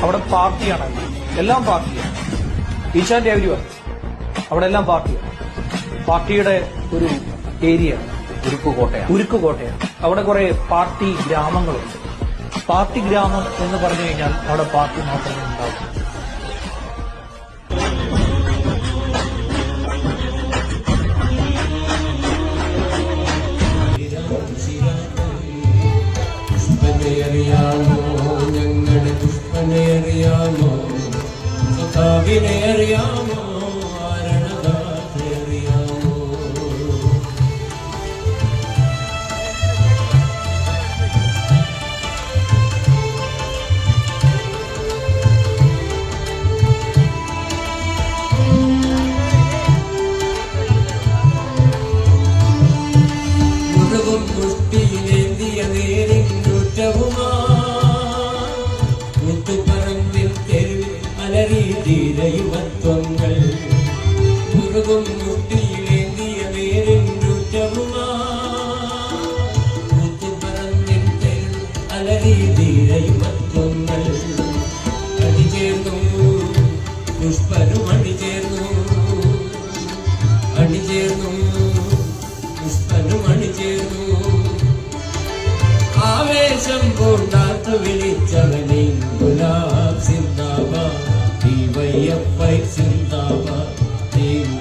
അവിടെ പാർട്ടിയാണ്, എല്ലാം പാർട്ടിയാണ്. ഈച്ച് ആൻഡ് എവരി വൺ അവിടെ എല്ലാം പാർട്ടിയാണ്. പാർട്ടിയുടെ ഒരു ഏരിയയാണ് ഉരുക്കുകോട്ടയാണ്. അവിടെ കുറെ പാർട്ടി ഗ്രാമങ്ങളുണ്ട്. പാർട്ടി ഗ്രാമം എന്ന് പറഞ്ഞു കഴിഞ്ഞാൽ അവിടെ പാർട്ടി മാത്രമേ ഉണ്ടാവൂ. അറിയാമോ ഞങ്ങളുടെ പുഷ്പനെ അറിയാമോ, സഖാവിനെ അറിയാമോ, ആരണദാത്തെ അറിയാമോ. മുഴുവൻ മുഷ്ടിയിലേന്തിയ മുത്തുപറമ്പിൽ തെരുവിൽ അലറി ധീരയുവത്വങ്ങൾ. മുറുകും മുട്ടിയിലേന്തിയ വേരിൻറ്റവുമാ മുത്തുപറമ്പിൽ തെരുവിൽ അലറി ധീരയുവത്വങ്ങൾ. അണിചേർന്നു പുഷ്പനും അണിചേർന്നു, അണിചേർന്നു പുഷ്പനും അണിചേർന്നു. ആവേശം കൊണ്ടാത്തു വിളിച്ചവനെ ഗുലാബ് സിന്ദാബാദ്, ഡിവൈഎഫ്ഐ സിന്ദാബാദ്,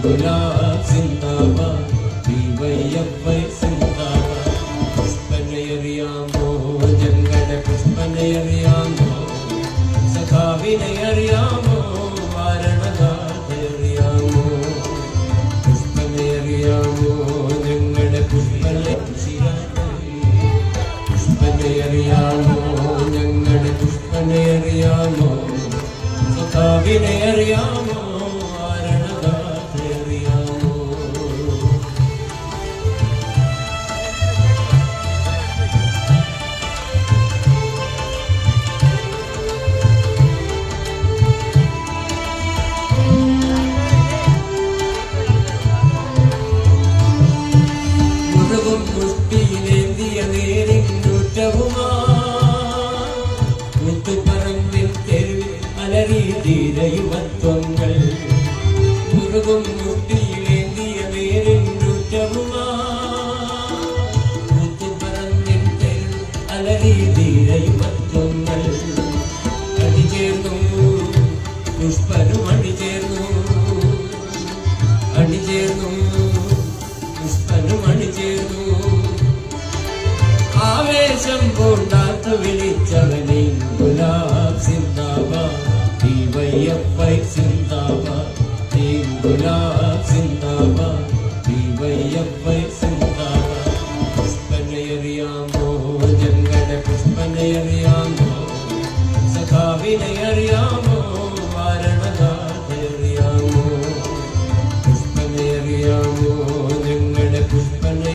ഗുലാബ് സിന്ദാബാദ്, ഡിവൈഎഫ്ഐ സിന്ദാബാദ്. പുഷ്പനെ അറിയാമോ ഞങ്ങളുടെ പുഷ്പനെ അറിയാമോ, സഖാവിനെ അറിയാമോ, ആരണദാത്തെ അറിയാമോ. പുഷ്പനെ അറിയാമോ ഞങ്ങളുടെ പുഷ്പനെ അറിയാമോ, ഞങ്ങളുടെ പുഷ്പനെ അറിയാമോ, സഖാവിനെ അറിയാമോ, ആരണദാത്തെ അറിയാമോ. മുഴുവൻ മുഷ്ടിയിലേന്തിയ മുത്തുപറമ്പിൽ തെരുവിൽ അലറി ധീരയുവത്വങ്ങൾ. മുറുകും മുട്ടിയിലേന്തിയ വേരിൻറ്റവുമാ മുത്തുപറമ്പിൽ തെരുവിൽ അലറി ധീരയുവത്വങ്ങൾ. അണിചേർന്നു പുഷ്പനും അണിചേർന്നു, അണിചേർന്നു പുഷ്പനും അണിചേർന്നു. ആവേശം കൊണ്ടാത്തു വിളിച്ചവനെ ഗുലാബ് സിന്ദാബാദ്, ഡിവൈഎഫ്ഐ സിന്ദാബാദ്, ഗുലാബ് സിന്ദാബാദ്, ഡിവൈഎഫ്ഐ സിന്ദാബാദ്. പുഷ്പനെ അറിയാമോ ഞങ്ങളുടെ പുഷ്പനെ അറിയാമോ, സഖാവിനെ അറിയാമോ,